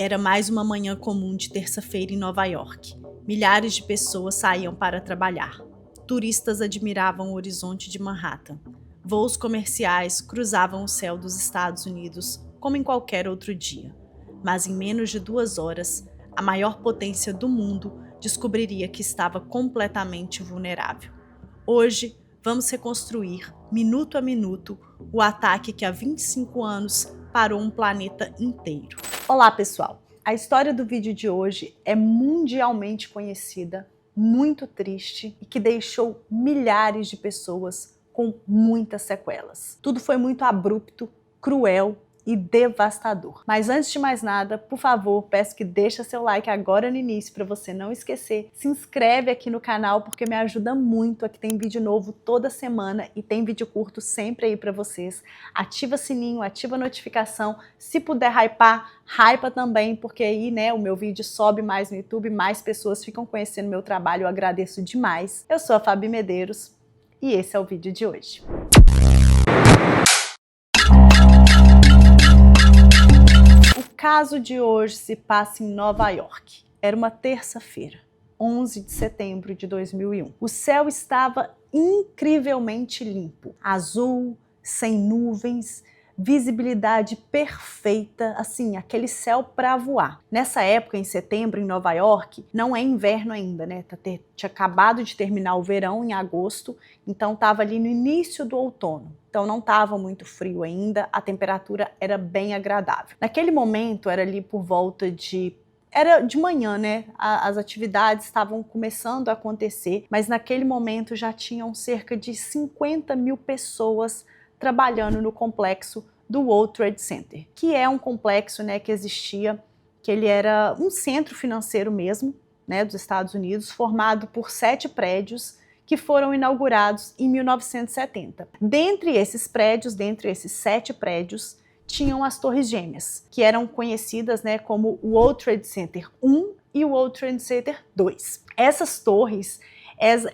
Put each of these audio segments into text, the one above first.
Era mais uma manhã comum de terça-feira em Nova York. Milhares de pessoas saíam para trabalhar. Turistas admiravam o horizonte de Manhattan. Voos comerciais cruzavam o céu dos Estados Unidos como em qualquer outro dia. Mas em menos de 2 horas, a maior potência do mundo descobriria que estava completamente vulnerável. Hoje, vamos reconstruir, minuto a minuto, o ataque que há 25 anos parou um planeta inteiro. Olá, pessoal! A história do vídeo de hoje é mundialmente conhecida, muito triste e que deixou milhares de pessoas com muitas sequelas. Tudo foi muito abrupto, cruel e devastador. Mas antes de mais nada, por favor, peço que deixe seu like agora no início para você não esquecer. Se inscreve aqui no canal porque me ajuda muito. Aqui tem vídeo novo toda semana e tem vídeo curto sempre aí para vocês. Ativa o sininho, ativa a notificação. Se puder hypar, hypa também, porque aí, né, o meu vídeo sobe mais no YouTube, mais pessoas ficam conhecendo meu trabalho. Eu agradeço demais. Eu sou a Fabi Medeiros e esse é o vídeo de hoje. O caso de hoje se passa em Nova York. Era uma terça-feira, 11 de setembro de 2001. O céu estava incrivelmente limpo, azul, sem nuvens, visibilidade perfeita, assim, aquele céu para voar. Nessa época, em setembro, em Nova York, não é inverno ainda, né? Tinha acabado de terminar o verão em agosto, então estava ali no início do outono. Então não estava muito frio ainda, a temperatura era bem agradável. Naquele momento, era ali por volta de... Era de manhã, né? As atividades estavam começando a acontecer, mas naquele momento já tinham cerca de 50 mil pessoas trabalhando no complexo do World Trade Center, que é um complexo, né, que existia, que ele era um centro financeiro mesmo, né, dos Estados Unidos, formado por 7 prédios que foram inaugurados em 1970. Dentre esses prédios, dentre esses 7 prédios, tinham as Torres Gêmeas, que eram conhecidas, né, como o World Trade Center 1 e o World Trade Center 2. Essas torres,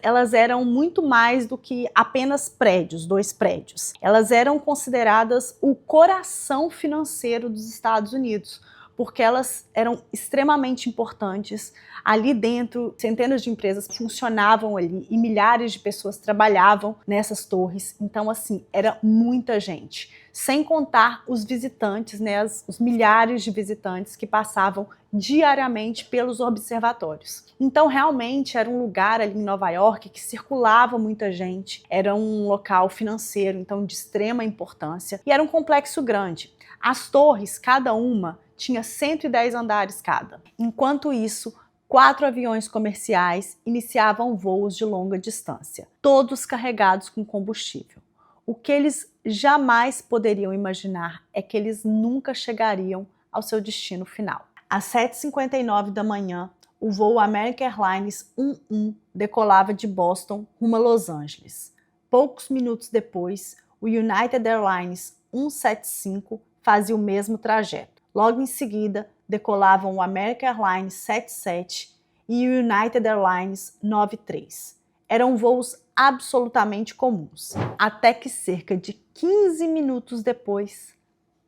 elas eram muito mais do que apenas prédios, 2 prédios. Elas eram consideradas o coração financeiro dos Estados Unidos, porque elas eram extremamente importantes. Ali dentro, centenas de empresas funcionavam ali e milhares de pessoas trabalhavam nessas torres. Então, assim, era muita gente. Sem contar os visitantes, né, os milhares de visitantes que passavam diariamente pelos observatórios. Então, realmente, era um lugar ali em Nova York que circulava muita gente. Era um local financeiro, então, de extrema importância. E era um complexo grande. As torres, cada uma, tinha 110 andares cada. Enquanto isso, 4 aviões comerciais iniciavam voos de longa distância, todos carregados com combustível. O que eles jamais poderiam imaginar é que eles nunca chegariam ao seu destino final. Às 7h59 da manhã, o voo American Airlines 11 decolava de Boston rumo a Los Angeles. Poucos minutos depois, o United Airlines 175 fazia o mesmo trajeto. Logo em seguida, decolavam o American Airlines 77 e o United Airlines 93. Eram voos absolutamente comuns, até que cerca de 15 minutos depois,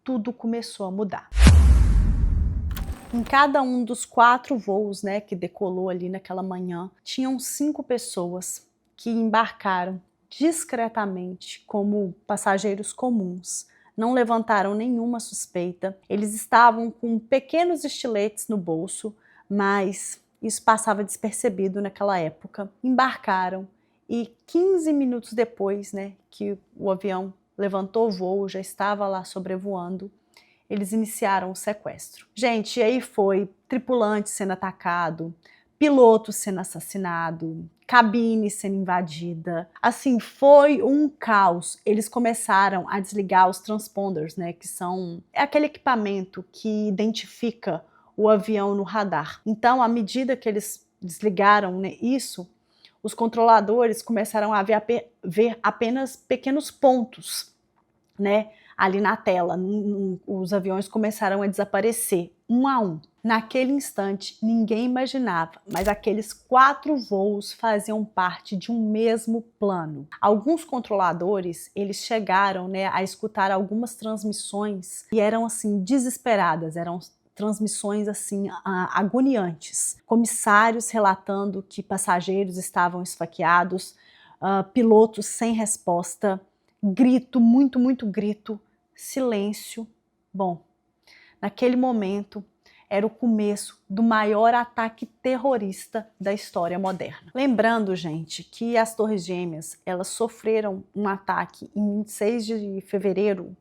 tudo começou a mudar. Em cada um dos 4 voos, né, que decolou ali naquela manhã, tinham 5 pessoas que embarcaram discretamente como passageiros comuns. Não levantaram nenhuma suspeita. Eles estavam com pequenos estiletes no bolso, mas isso passava despercebido naquela época. Embarcaram e 15 minutos depois, né, que o avião levantou o voo, já estava lá sobrevoando, eles iniciaram o sequestro. Gente, e aí foi tripulante sendo atacado, piloto sendo assassinado, cabine sendo invadida. Assim, foi um caos. Eles começaram a desligar os transponders, né, que é aquele equipamento que identifica o avião no radar. Então, à medida que eles desligaram, né, isso, os controladores começaram a ver apenas pequenos pontos, né, ali na tela. Os aviões começaram a desaparecer, um a um. Naquele instante, ninguém imaginava, mas aqueles 4 voos faziam parte de um mesmo plano. Alguns controladores, eles chegaram, né, a escutar algumas transmissões e eram assim desesperadas, eram transmissões assim agoniantes. Comissários relatando que passageiros estavam esfaqueados, pilotos sem resposta, grito, muito grito, silêncio. Bom, naquele momento era o começo do maior ataque terrorista da história moderna. Lembrando, gente, que as Torres Gêmeas, elas sofreram um ataque em 26 de fevereiro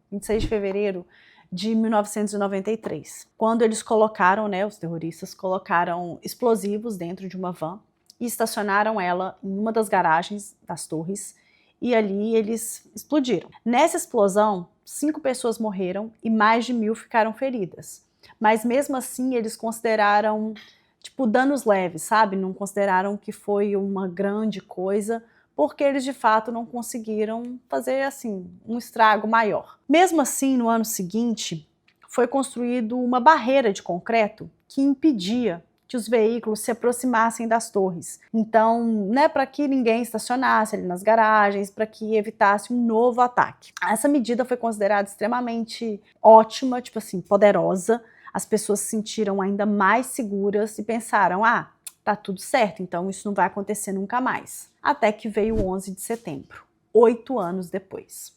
de 1993, quando eles colocaram, os terroristas colocaram explosivos dentro de uma van e estacionaram ela em uma das garagens das torres, e ali eles explodiram. Nessa explosão, 5 pessoas morreram e mais de 1.000 ficaram feridas. Mas mesmo assim eles consideraram danos leves, sabe? Não consideraram que foi uma grande coisa, porque eles de fato não conseguiram fazer assim um estrago maior. Mesmo assim, no ano seguinte, foi construído uma barreira de concreto que impedia que os veículos se aproximassem das torres. Então, para que ninguém estacionasse ali nas garagens, para que evitasse um novo ataque. Essa medida foi considerada extremamente ótima, poderosa. As pessoas se sentiram ainda mais seguras e pensaram, tá tudo certo, então isso não vai acontecer nunca mais. Até que veio o 11 de setembro, 8 anos depois.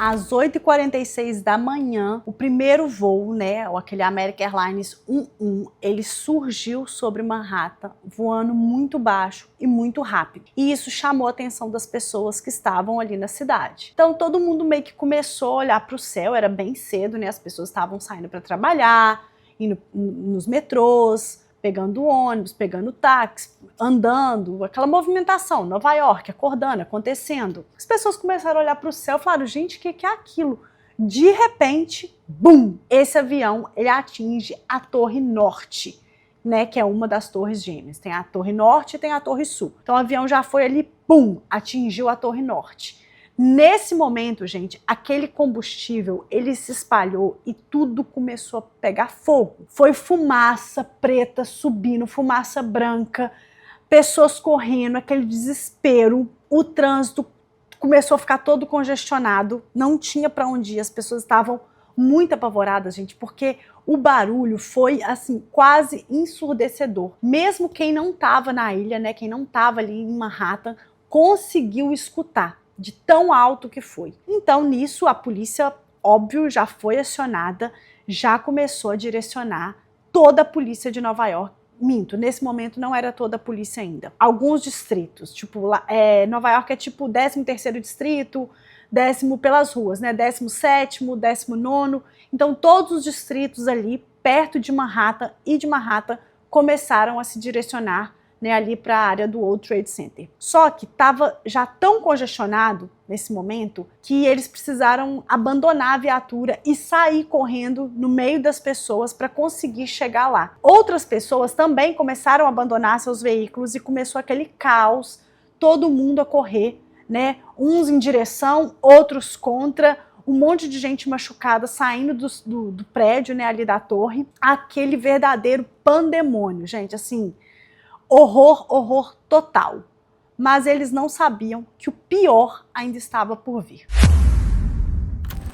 Às 8h46 da manhã, o primeiro voo, aquele American Airlines 11, ele surgiu sobre Manhattan, voando muito baixo e muito rápido. E isso chamou a atenção das pessoas que estavam ali na cidade. Então todo mundo meio que começou a olhar para o céu, era bem cedo, as pessoas estavam saindo para trabalhar, indo nos metrôs, pegando ônibus, pegando táxi, andando, aquela movimentação, Nova York, acordando, acontecendo. As pessoas começaram a olhar para o céu e falaram, gente, o que é aquilo? De repente, bum! Esse avião, ele atinge a Torre Norte, que é uma das Torres Gêmeas. Tem a Torre Norte e tem a Torre Sul. Então o avião já foi ali, bum! Atingiu a Torre Norte. Nesse momento, gente, aquele combustível, ele se espalhou e tudo começou a pegar fogo. Foi fumaça preta subindo, fumaça branca, pessoas correndo, aquele desespero. O trânsito começou a ficar todo congestionado, não tinha para onde ir, as pessoas estavam muito apavoradas, gente, porque o barulho foi, assim, quase ensurdecedor. Mesmo quem não estava na ilha, quem não estava ali em Manhattan, conseguiu escutar de tão alto que foi. Então, nisso, a polícia, óbvio, já foi acionada, já começou a direcionar toda a polícia de Nova York. Minto, nesse momento não era toda a polícia ainda. Alguns distritos, Nova York é tipo o 13º distrito, 10º pelas ruas, 17º, 19º. Então, todos os distritos ali, perto de Manhattan e de Manhattan, começaram a se direcionar ali para a área do World Trade Center. Só que estava já tão congestionado nesse momento que eles precisaram abandonar a viatura e sair correndo no meio das pessoas para conseguir chegar lá. Outras pessoas também começaram a abandonar seus veículos e começou aquele caos, todo mundo a correr, uns em direção, outros contra, um monte de gente machucada saindo do prédio, ali da torre, aquele verdadeiro pandemônio, gente, assim, horror total. Mas eles não sabiam que o pior ainda estava por vir.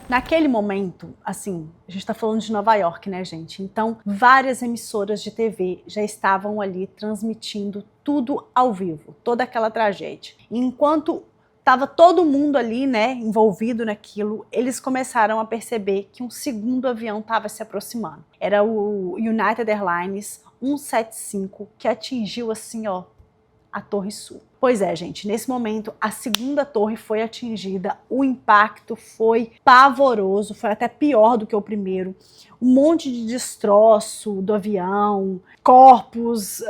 Naquele momento, assim, a gente está falando de Nova York, gente? Então, várias emissoras de TV já estavam ali transmitindo tudo ao vivo, toda aquela tragédia. E enquanto estava todo mundo ali, envolvido naquilo, eles começaram a perceber que um segundo avião estava se aproximando. Era o United Airlines 175, que atingiu assim, a Torre Sul. Pois é, gente, nesse momento a segunda torre foi atingida, o impacto foi pavoroso, foi até pior do que o primeiro. Um monte de destroço do avião, corpos,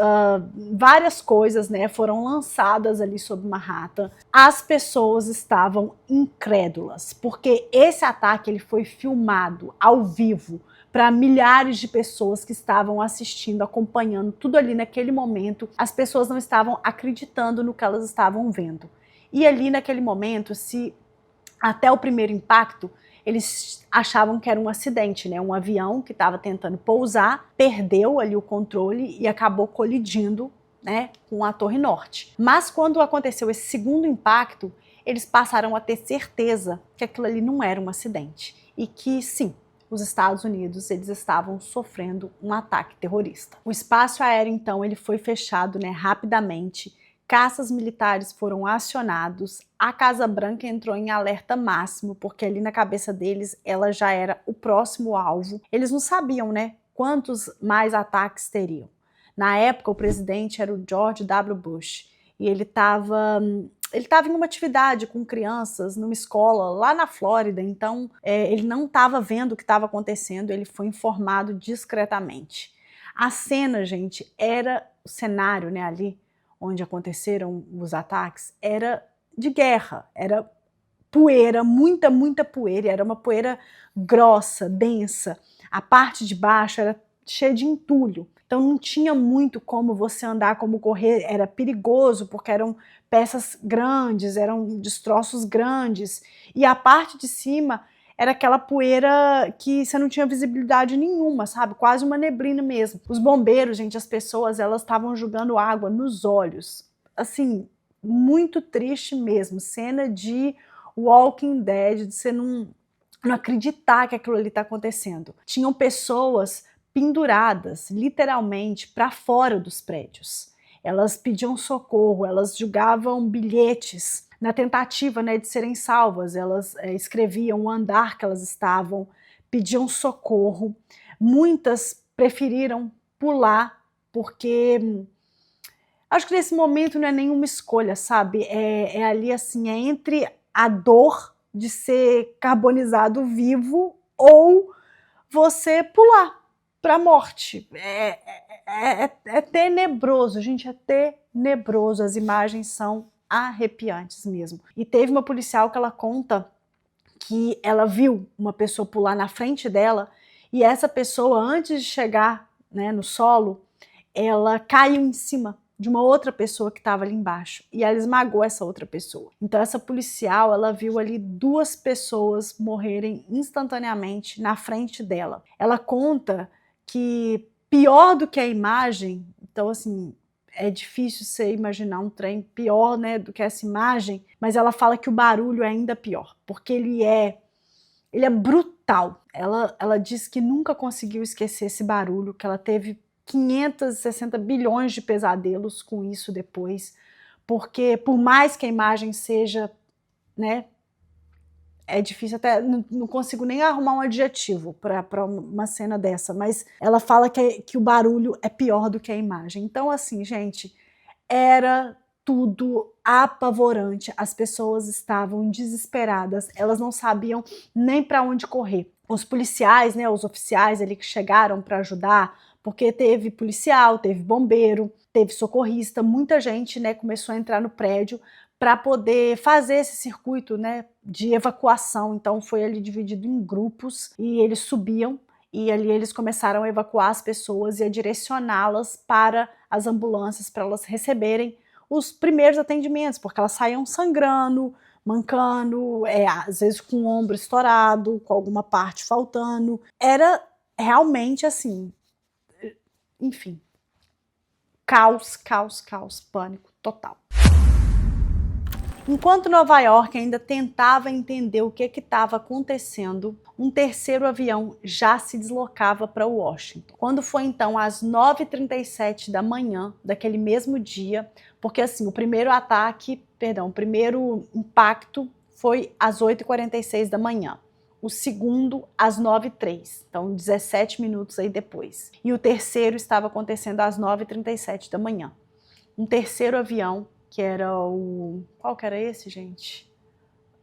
várias coisas, foram lançadas ali sobre Manhattan. As pessoas estavam incrédulas, porque esse ataque ele foi filmado ao vivo para milhares de pessoas que estavam assistindo, acompanhando tudo ali naquele momento. As pessoas não estavam acreditando no que elas estavam vendo. E ali naquele momento, se até o primeiro impacto, eles achavam que era um acidente, um avião que estava tentando pousar, perdeu ali o controle e acabou colidindo, com a Torre Norte. Mas quando aconteceu esse segundo impacto, eles passaram a ter certeza que aquilo ali não era um acidente e que sim, os Estados Unidos eles estavam sofrendo um ataque terrorista. O espaço aéreo, então, ele foi fechado, né, rapidamente. Caças militares foram acionados, a Casa Branca entrou em alerta máximo, porque ali na cabeça deles ela já era o próximo alvo. Eles não sabiam, né, quantos mais ataques teriam. Na época, o presidente era o George W. Bush, e ele estava em uma atividade com crianças numa escola lá na Flórida, então ele não estava vendo o que estava acontecendo, ele foi informado discretamente. A cena, gente, era o cenário, né, ali onde aconteceram os ataques, era de guerra, era poeira, muita poeira, era uma poeira grossa, densa, a parte de baixo era cheia de entulho. Então não tinha muito como você andar, como correr, era perigoso, porque eram peças grandes, eram destroços grandes, e a parte de cima era aquela poeira que você não tinha visibilidade nenhuma, sabe? Quase uma neblina mesmo. Os bombeiros, gente, as pessoas, elas estavam jogando água nos olhos. Assim, muito triste mesmo, cena de Walking Dead, de você não acreditar que aquilo ali está acontecendo. Tinham pessoas penduradas, literalmente, para fora dos prédios. Elas pediam socorro, elas jogavam bilhetes na tentativa, né, de serem salvas. Elas escreviam o andar que elas estavam, pediam socorro. Muitas preferiram pular, porque acho que nesse momento não é nenhuma escolha, sabe? É ali assim, é entre a dor de ser carbonizado vivo ou você pular para a morte. É tenebroso, gente, é tenebroso. As imagens são arrepiantes mesmo. E teve uma policial que ela conta que ela viu uma pessoa pular na frente dela e essa pessoa, antes de chegar, né, no solo, ela caiu em cima de uma outra pessoa que estava ali embaixo e ela esmagou essa outra pessoa. Então essa policial, ela viu ali 2 pessoas morrerem instantaneamente na frente dela. Ela conta que pior do que a imagem, então assim, é difícil você imaginar um trem pior, né, do que essa imagem, mas ela fala que o barulho é ainda pior, porque ele é brutal. Ela diz que nunca conseguiu esquecer esse barulho, que ela teve 560 bilhões de pesadelos com isso depois, porque por mais que a imagem seja, né, é difícil, até não consigo nem arrumar um adjetivo para uma cena dessa, mas ela fala que o barulho é pior do que a imagem. Então assim, gente, era tudo apavorante, as pessoas estavam desesperadas, elas não sabiam nem para onde correr. Os policiais, né, os oficiais ali que chegaram para ajudar, porque teve policial, teve bombeiro, teve socorrista, muita gente, né, começou a entrar no prédio para poder fazer esse circuito, né, de evacuação. Então foi ali dividido em grupos e eles subiam e ali eles começaram a evacuar as pessoas e a direcioná-las para as ambulâncias, para elas receberem os primeiros atendimentos, porque elas saíam sangrando, mancando, às vezes com o ombro estourado, com alguma parte faltando. Era realmente assim, enfim, caos, pânico total. Enquanto Nova York ainda tentava entender o que estava acontecendo, um terceiro avião já se deslocava para Washington. Quando foi então às 9h37 da manhã daquele mesmo dia, porque assim, o primeiro impacto foi às 8h46 da manhã. O segundo às 9h03, então 17 minutos aí depois. E o terceiro estava acontecendo às 9h37 da manhã. Um terceiro avião, que era qual que era esse, gente?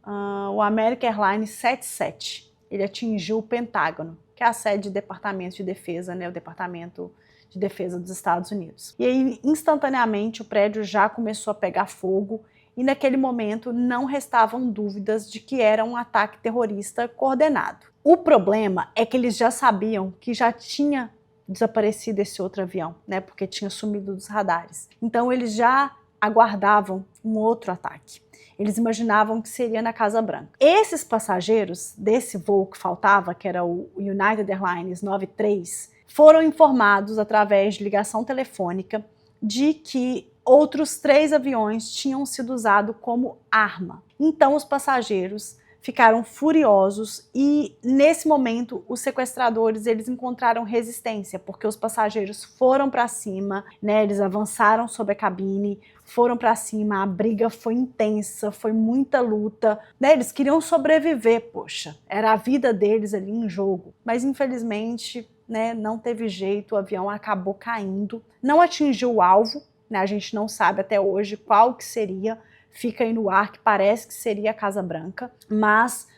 O American Airlines 77. Ele atingiu o Pentágono, que é a sede do Departamento de Defesa, né? O Departamento de Defesa dos Estados Unidos. E aí, instantaneamente, o prédio já começou a pegar fogo e naquele momento não restavam dúvidas de que era um ataque terrorista coordenado. O problema é que eles já sabiam que já tinha desaparecido esse outro avião, né? Porque tinha sumido dos radares. Então eles já aguardavam um outro ataque. Eles imaginavam que seria na Casa Branca. Esses passageiros desse voo que faltava, que era o United Airlines 93, foram informados através de ligação telefônica de que outros 3 aviões tinham sido usados como arma. Então os passageiros ficaram furiosos e nesse momento os sequestradores eles encontraram resistência, porque os passageiros foram para cima, né, eles avançaram sobre a cabine, foram para cima, a briga foi intensa, foi muita luta, né, eles queriam sobreviver, poxa, era a vida deles ali em jogo, mas infelizmente, né, não teve jeito, o avião acabou caindo, não atingiu o alvo, né, a gente não sabe até hoje qual que seria, fica aí no ar que parece que seria a Casa Branca, mas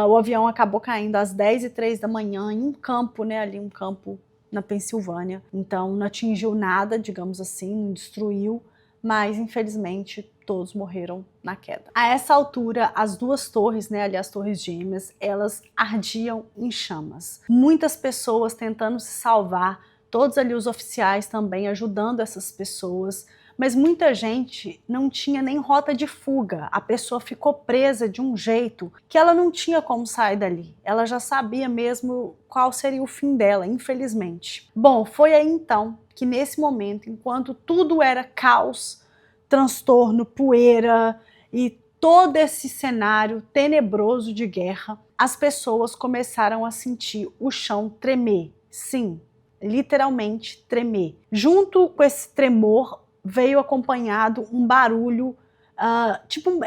o avião acabou caindo às 10h03 da manhã em um campo, né, ali um campo na Pensilvânia, então não atingiu nada, digamos assim, não destruiu, mas infelizmente todos morreram na queda. A essa altura, as duas torres, né, ali as torres gêmeas, elas ardiam em chamas. Muitas pessoas tentando se salvar, todos ali os oficiais também ajudando essas pessoas, mas muita gente não tinha nem rota de fuga, a pessoa ficou presa de um jeito que ela não tinha como sair dali, ela já sabia mesmo qual seria o fim dela, infelizmente. Bom, foi aí então que nesse momento, enquanto tudo era caos, transtorno, poeira e todo esse cenário tenebroso de guerra, as pessoas começaram a sentir o chão tremer, sim, literalmente tremer. Junto com esse tremor, veio acompanhado um barulho,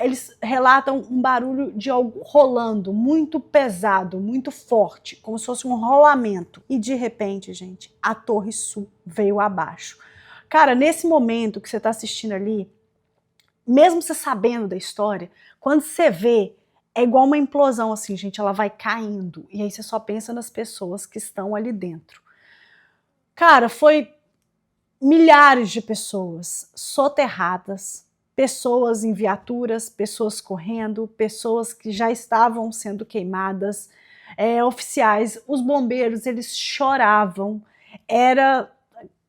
eles relatam um barulho de algo rolando, muito pesado, muito forte, como se fosse um rolamento. E de repente, gente, a Torre Sul veio abaixo. Cara, nesse momento que você está assistindo ali, mesmo você sabendo da história, quando você vê, é igual uma implosão assim, gente, ela vai caindo. E aí você só pensa nas pessoas que estão ali dentro. Cara, foi milhares de pessoas soterradas, pessoas em viaturas, pessoas correndo, pessoas que já estavam sendo queimadas, oficiais, os bombeiros, eles choravam,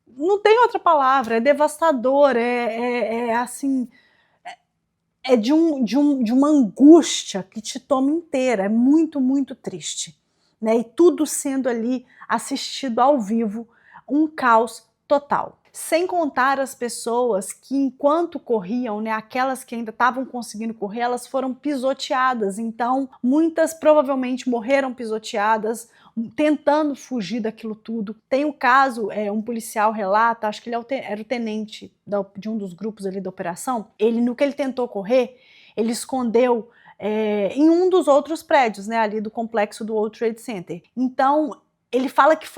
não tem outra palavra, é devastador, assim, de uma angústia que te toma inteira, é muito, muito triste, né? E tudo sendo ali assistido ao vivo, um caos total. Sem contar as pessoas que enquanto corriam, né, aquelas que ainda estavam conseguindo correr, elas foram pisoteadas, então muitas provavelmente morreram pisoteadas, tentando fugir daquilo tudo. Tem o caso, um policial relata, acho que ele era o tenente de um dos grupos ali da operação, no que ele tentou correr, ele escondeu em um dos outros prédios, né, ali do complexo do World Trade Center. Então, ele fala que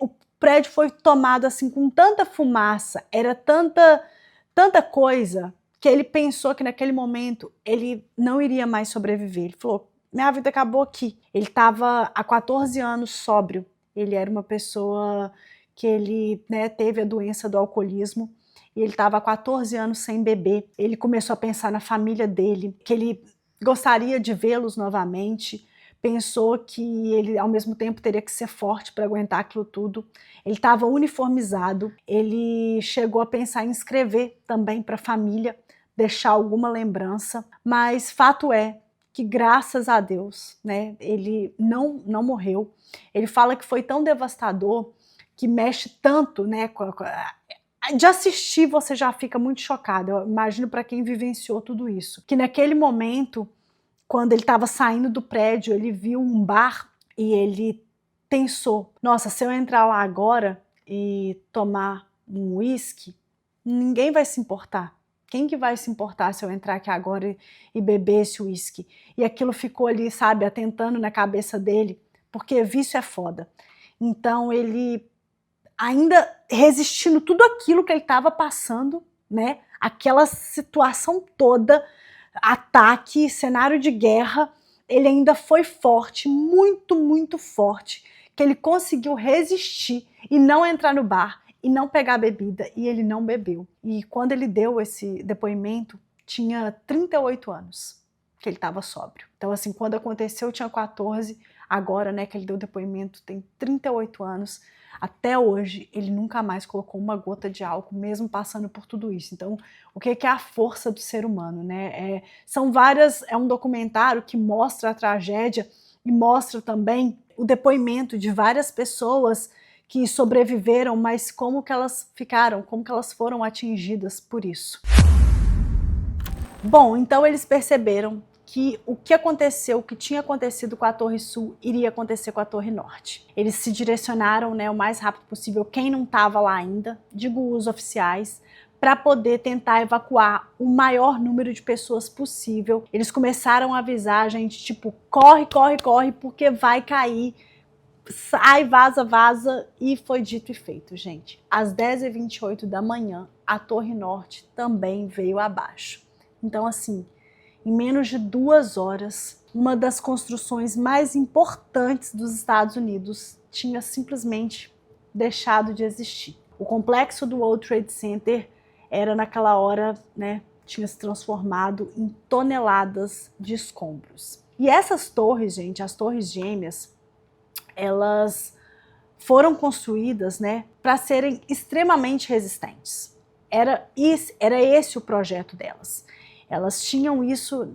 o prédio foi tomado assim com tanta fumaça, era tanta coisa, que ele pensou que naquele momento ele não iria mais sobreviver. Ele falou, minha vida acabou aqui. Ele estava há 14 anos sóbrio, ele era uma pessoa que ele, né, teve a doença do alcoolismo, e ele estava há 14 anos sem beber. Ele começou a pensar na família dele, que ele gostaria de vê-los novamente, pensou que ele ao mesmo tempo teria que ser forte para aguentar aquilo tudo. Ele estava uniformizado, ele chegou a pensar em escrever também para a família, deixar alguma lembrança, mas fato é que graças a Deus, né, ele não morreu. Ele fala que foi tão devastador, que mexe tanto, né, de assistir você já fica muito chocado, eu imagino para quem vivenciou tudo isso, que naquele momento, quando ele estava saindo do prédio, ele viu um bar e ele pensou, nossa, se eu entrar lá agora e tomar um uísque, ninguém vai se importar. Quem que vai se importar se eu entrar aqui agora e beber esse uísque? E aquilo ficou ali, sabe, atentando na cabeça dele, porque vício é foda. Então ele, ainda resistindo tudo aquilo que ele estava passando, né, aquela situação toda, ataque, cenário de guerra, ele ainda foi forte, muito, muito forte, que ele conseguiu resistir e não entrar no bar e não pegar a bebida, e ele não bebeu. E quando ele deu esse depoimento, tinha 38 anos que ele estava sóbrio. Então assim, quando aconteceu tinha 14, agora, né, que ele deu depoimento, tem 38 anos, até hoje ele nunca mais colocou uma gota de álcool, mesmo passando por tudo isso. Então, o que é a força do ser humano, né? É um documentário que mostra a tragédia e mostra também o depoimento de várias pessoas que sobreviveram, mas como que elas ficaram, como que elas foram atingidas por isso. Bom, então eles perceberam que o que aconteceu, o que tinha acontecido com a Torre Sul, iria acontecer com a Torre Norte. Eles se direcionaram, né, o mais rápido possível, quem não estava lá ainda, digo os oficiais, para poder tentar evacuar o maior número de pessoas possível. Eles começaram a avisar a gente, tipo, corre, corre, corre, porque vai cair, sai, vaza, vaza, e foi dito e feito, gente. Às 10h28 da manhã, a Torre Norte também veio abaixo. Então, assim, em menos de 2 horas, uma das construções mais importantes dos Estados Unidos tinha simplesmente deixado de existir. O complexo do World Trade Center era naquela hora, né, tinha se transformado em toneladas de escombros. E essas torres, gente, as torres gêmeas, elas foram construídas, né, para serem extremamente resistentes. Era esse o projeto delas. Elas tinham isso,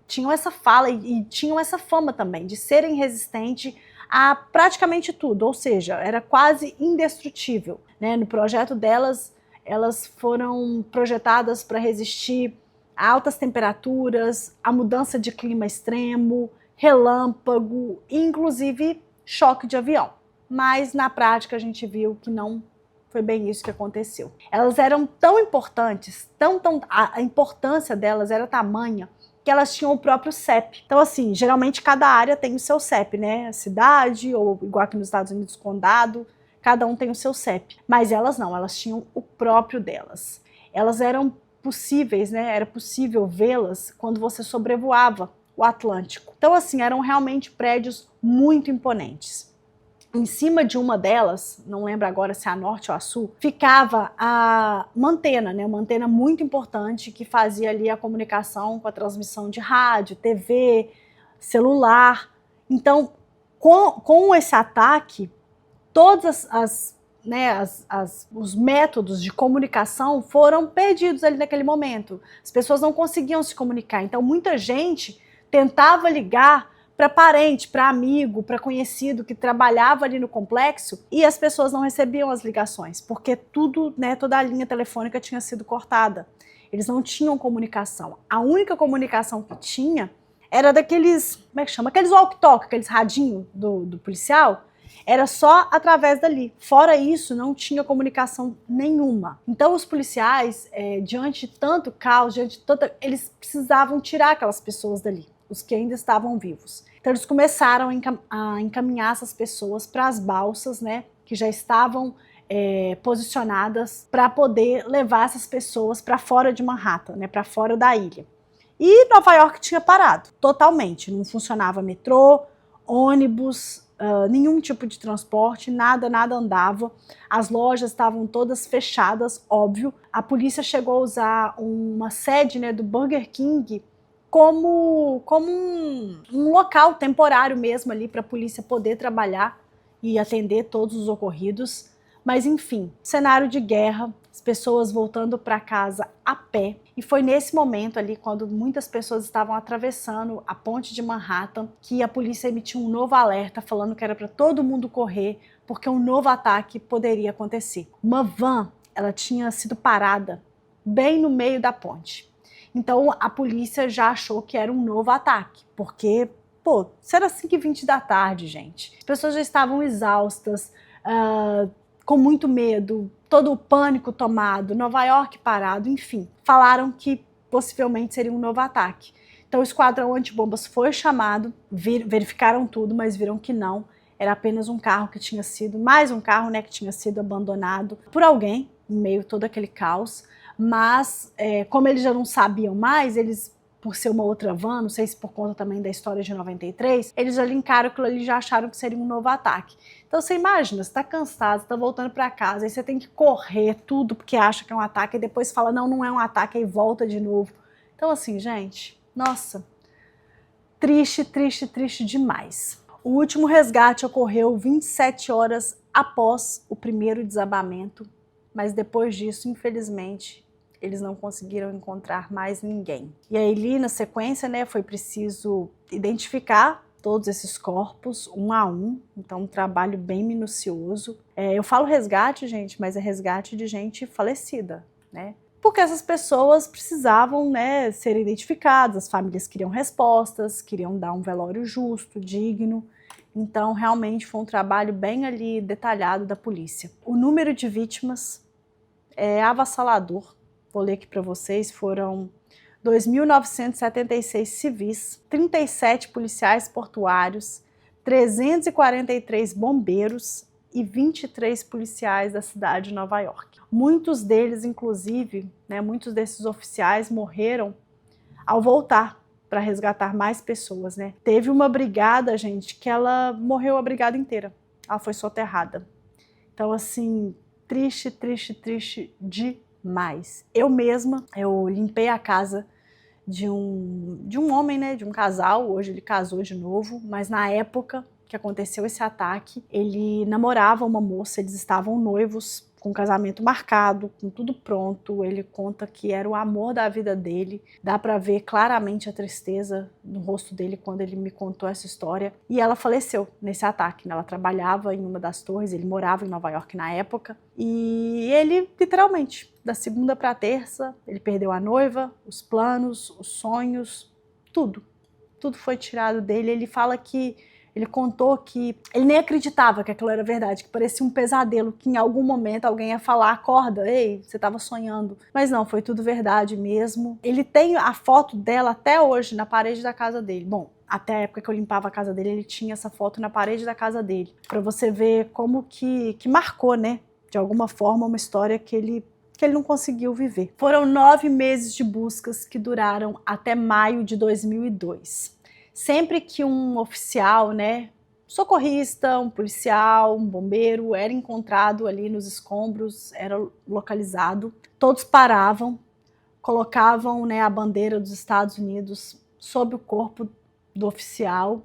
tinham essa fala e tinham essa fama também de serem resistentes a praticamente tudo, ou seja, era quase indestrutível, né? No projeto delas, elas foram projetadas para resistir a altas temperaturas, a mudança de clima extremo, relâmpago, inclusive choque de avião. Mas na prática a gente viu que não foi bem isso que aconteceu. Elas eram tão importantes, a importância delas era tamanha que elas tinham o próprio CEP. Então, assim, geralmente cada área tem o seu CEP, né? A cidade, ou igual aqui nos Estados Unidos, condado, cada um tem o seu CEP. Mas elas não, elas tinham o próprio delas. Elas eram possíveis, né? Era possível vê-las quando você sobrevoava o Atlântico. Então, assim, eram realmente prédios muito imponentes. Em cima de uma delas, não lembro agora se é a norte ou a sul, ficava uma antena, né? Uma antena muito importante que fazia ali a comunicação com a transmissão de rádio, TV, celular. Então, com esse ataque, todos os métodos de comunicação foram perdidos ali naquele momento. As pessoas não conseguiam se comunicar. Então, muita gente tentava ligar para parente, para amigo, para conhecido que trabalhava ali no complexo e as pessoas não recebiam as ligações, porque tudo, né, toda a linha telefônica tinha sido cortada. Eles não tinham comunicação. A única comunicação que tinha era daqueles, como é que chama? Aqueles walkie-talkie, aqueles radinhos do policial, era só através dali. Fora isso, não tinha comunicação nenhuma. Então os policiais, diante de tanto caos, eles precisavam tirar aquelas pessoas dali, os que ainda estavam vivos. Então eles começaram a encaminhar essas pessoas para as balsas, né, que já estavam posicionadas para poder levar essas pessoas para fora de Manhattan, né, para fora da ilha. E Nova York tinha parado totalmente, não funcionava metrô, ônibus, nenhum tipo de transporte, nada andava. As lojas estavam todas fechadas, óbvio. A polícia chegou a usar uma sede, né, do Burger King como um local temporário mesmo ali para a polícia poder trabalhar e atender todos os ocorridos. Mas enfim, cenário de guerra, as pessoas voltando para casa a pé. E foi nesse momento ali, quando muitas pessoas estavam atravessando a ponte de Manhattan, que a polícia emitiu um novo alerta falando que era para todo mundo correr, porque um novo ataque poderia acontecer. Uma van, ela tinha sido parada bem no meio da ponte. Então a polícia já achou que era um novo ataque, porque, era 5h20 da tarde, gente. As pessoas já estavam exaustas, com muito medo, todo o pânico tomado, Nova York parado, enfim. Falaram que possivelmente seria um novo ataque. Então o esquadrão antibombas foi chamado, verificaram tudo, mas viram que não. Era apenas um carro que tinha sido, mais um carro, né, que tinha sido abandonado por alguém, em meio a todo aquele caos. Mas, como eles já não sabiam mais, eles, por ser uma outra van, não sei se por conta também da história de 93, eles já linkaram aquilo ali, já acharam que seria um novo ataque. Então você imagina, você tá cansado, você tá voltando para casa, aí você tem que correr tudo porque acha que é um ataque, e depois fala, não, não é um ataque, aí volta de novo. Então assim, gente, nossa, triste, triste, triste demais. O último resgate ocorreu 27 horas após o primeiro desabamento, mas depois disso, infelizmente, eles não conseguiram encontrar mais ninguém. E aí, ali na sequência, né, foi preciso identificar todos esses corpos, um a um, então um trabalho bem minucioso. Eu falo resgate, gente, mas é resgate de gente falecida, né? porque essas pessoas precisavam, né, ser identificadas, as famílias queriam respostas, queriam dar um velório justo, digno. Então, realmente foi um trabalho bem ali detalhado da polícia. O número de vítimas é avassalador. Vou ler aqui para vocês, foram 2.976 civis, 37 policiais portuários, 343 bombeiros e 23 policiais da cidade de Nova York. Muitos deles, inclusive, né, muitos desses oficiais morreram ao voltar para resgatar mais pessoas, né? Teve uma brigada, gente, que ela morreu a brigada inteira. Ela foi soterrada. Então, assim, triste, triste, triste demais. Eu mesma, eu limpei a casa de um homem, né, de um casal. Hoje ele casou de novo, mas na época que aconteceu esse ataque, ele namorava uma moça, eles estavam noivos, com o casamento marcado, com tudo pronto. Ele conta que era o amor da vida dele. Dá para ver claramente a tristeza no rosto dele quando ele me contou essa história. E ela faleceu nesse ataque, né? Ela trabalhava em uma das torres, ele morava em Nova York na época. E ele, literalmente, da segunda para a terça, ele perdeu a noiva, os planos, os sonhos, tudo. Tudo foi tirado dele. Ele fala que ele contou que ele nem acreditava que aquilo era verdade, que parecia um pesadelo, que em algum momento alguém ia falar, acorda, ei, você estava sonhando. Mas não, foi tudo verdade mesmo. Ele tem a foto dela até hoje na parede da casa dele. Bom, até a época que eu limpava a casa dele, ele tinha essa foto na parede da casa dele. Para você ver como que marcou, né, de alguma forma, uma história que ele não conseguiu viver. Foram 9 meses de buscas que duraram até maio de 2002. Sempre que um oficial, né, socorrista, um policial, um bombeiro era encontrado ali nos escombros, era localizado, todos paravam, colocavam, né, a bandeira dos Estados Unidos sob o corpo do oficial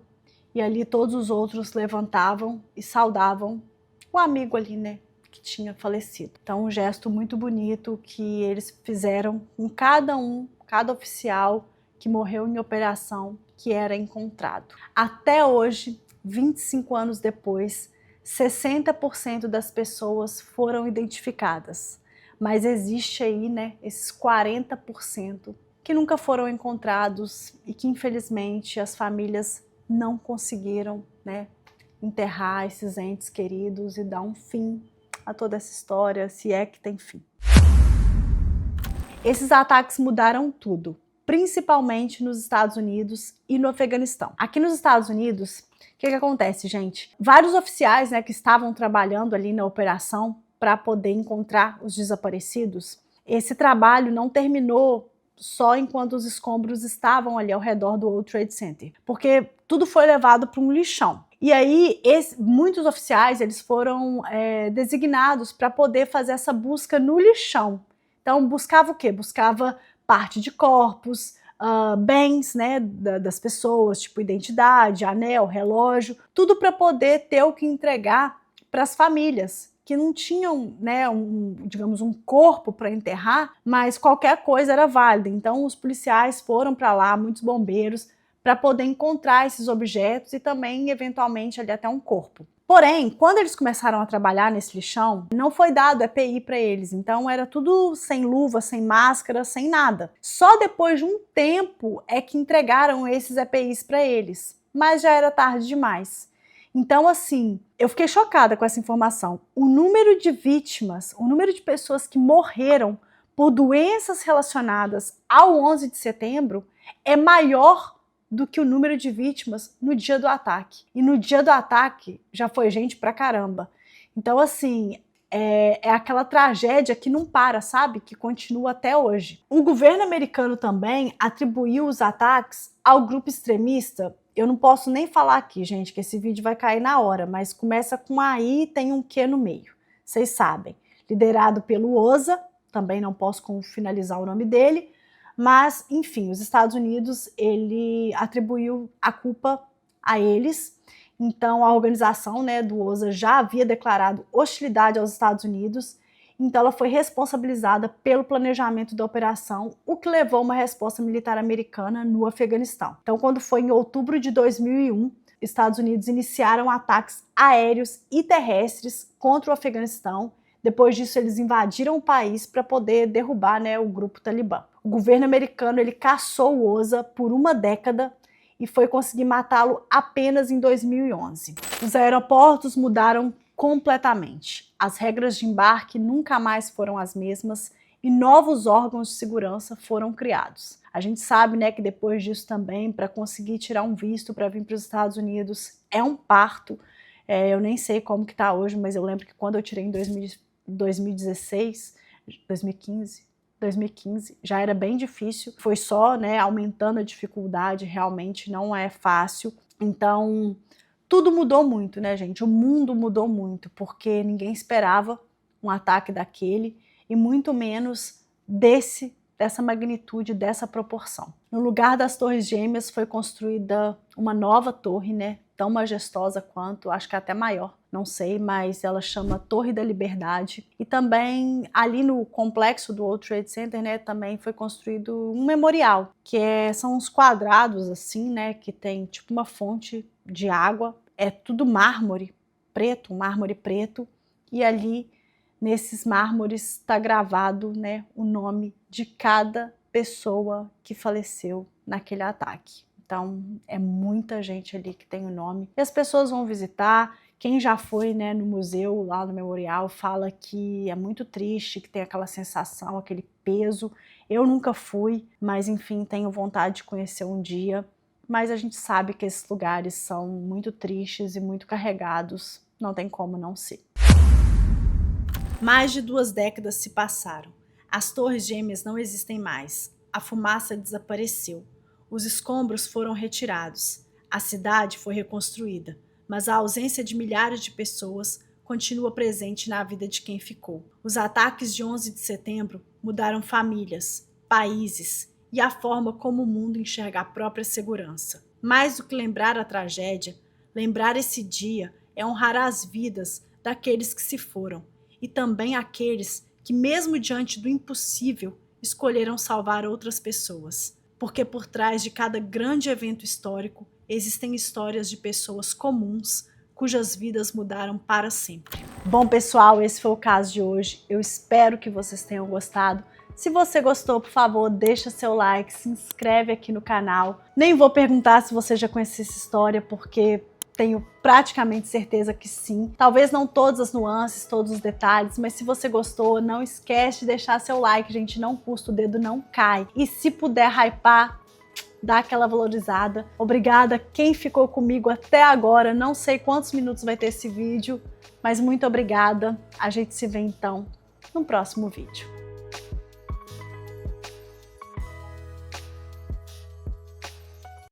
e ali todos os outros levantavam e saudavam o amigo ali, né, que tinha falecido. Então, um gesto muito bonito que eles fizeram com cada oficial que morreu em operação que era encontrado. Até hoje, 25 anos depois, 60% das pessoas foram identificadas, mas existe aí, né, esses 40% que nunca foram encontrados e que infelizmente as famílias não conseguiram, né, enterrar esses entes queridos e dar um fim a toda essa história, se é que tem fim. Esses ataques mudaram tudo, principalmente nos Estados Unidos e no Afeganistão. Aqui nos Estados Unidos, o que acontece, gente? Vários oficiais, né, que estavam trabalhando ali na operação para poder encontrar os desaparecidos, esse trabalho não terminou só enquanto os escombros estavam ali ao redor do World Trade Center, porque tudo foi levado para um lixão. E aí, muitos oficiais eles foram designados para poder fazer essa busca no lixão. Então, buscava o quê? Buscava parte de corpos, bens, né, das pessoas, tipo identidade, anel, relógio, tudo para poder ter o que entregar para as famílias que não tinham, né, digamos, um corpo para enterrar, mas qualquer coisa era válida. Então, os policiais foram para lá, muitos bombeiros, para poder encontrar esses objetos e também, eventualmente, ali até um corpo. Porém, quando eles começaram a trabalhar nesse lixão, não foi dado EPI para eles, então era tudo sem luva, sem máscara, sem nada. Só depois de um tempo é que entregaram esses EPIs para eles, mas já era tarde demais. Então, assim, eu fiquei chocada com essa informação. O número de vítimas, o número de pessoas que morreram por doenças relacionadas ao 11 de setembro é maior do que o número de vítimas no dia do ataque. E no dia do ataque já foi gente pra caramba. Então, assim, é aquela tragédia que não para, sabe? Que continua até hoje. O governo americano também atribuiu os ataques ao grupo extremista. Eu não posso nem falar aqui, gente, que esse vídeo vai cair na hora, mas começa com aí e tem um Q no meio. Vocês sabem. Liderado pelo OSA, também não posso finalizar o nome dele, mas, enfim, os Estados Unidos, ele atribuiu a culpa a eles. Então, a organização, né, do OSA já havia declarado hostilidade aos Estados Unidos, então ela foi responsabilizada pelo planejamento da operação, o que levou a uma resposta militar americana no Afeganistão. Então, quando foi em outubro de 2001, Estados Unidos iniciaram ataques aéreos e terrestres contra o Afeganistão, Depois disso, eles invadiram o país para poder derrubar, né, o grupo Talibã. O governo americano ele caçou o Oza por uma década e foi conseguir matá-lo apenas em 2011. Os aeroportos mudaram completamente. As regras de embarque nunca mais foram as mesmas e novos órgãos de segurança foram criados. A gente sabe, né, que depois disso também, para conseguir tirar um visto para vir para os Estados Unidos, é um parto. Eu nem sei como que está hoje, mas eu lembro que quando eu tirei em 2016, 2015, já era bem difícil. Foi só, né, aumentando a dificuldade, realmente não é fácil. Então, tudo mudou muito, né, gente? O mundo mudou muito, porque ninguém esperava um ataque daquele e muito menos dessa magnitude, dessa proporção. No lugar das Torres Gêmeas foi construída uma nova torre, né, tão majestosa quanto, acho que até maior, não sei, mas ela chama Torre da Liberdade. E também ali no complexo do World Trade Center, né, também foi construído um memorial, que são uns quadrados assim, né, que tem tipo uma fonte de água, é tudo mármore preto, um mármore preto, e ali nesses mármores está gravado, né, o nome de cada pessoa que faleceu naquele ataque. Então, é muita gente ali que tem o nome. E as pessoas vão visitar. Quem já foi, né, no museu, lá no memorial, fala que é muito triste, que tem aquela sensação, aquele peso. Eu nunca fui, mas enfim, tenho vontade de conhecer um dia. Mas a gente sabe que esses lugares são muito tristes e muito carregados. Não tem como não ser. Mais de 2 décadas se passaram. As Torres Gêmeas não existem mais. A fumaça desapareceu. Os escombros foram retirados. A cidade foi reconstruída, mas a ausência de milhares de pessoas continua presente na vida de quem ficou. Os ataques de 11 de setembro mudaram famílias, países e a forma como o mundo enxerga a própria segurança. Mais do que lembrar a tragédia, lembrar esse dia é honrar as vidas daqueles que se foram e também aqueles que, mesmo diante do impossível, escolheram salvar outras pessoas. Porque por trás de cada grande evento histórico existem histórias de pessoas comuns cujas vidas mudaram para sempre. Bom, pessoal, esse foi o caso de hoje. Eu espero que vocês tenham gostado. Se você gostou, por favor, deixa seu like, se inscreve aqui no canal. Nem vou perguntar se você já conhecia essa história, porque tenho praticamente certeza que sim. Talvez não todas as nuances, todos os detalhes, mas se você gostou, não esquece de deixar seu like, gente, não custa, o dedo não cai. E se puder hypar, dá aquela valorizada. Obrigada quem ficou comigo até agora, não sei quantos minutos vai ter esse vídeo, mas muito obrigada. A gente se vê então no próximo vídeo.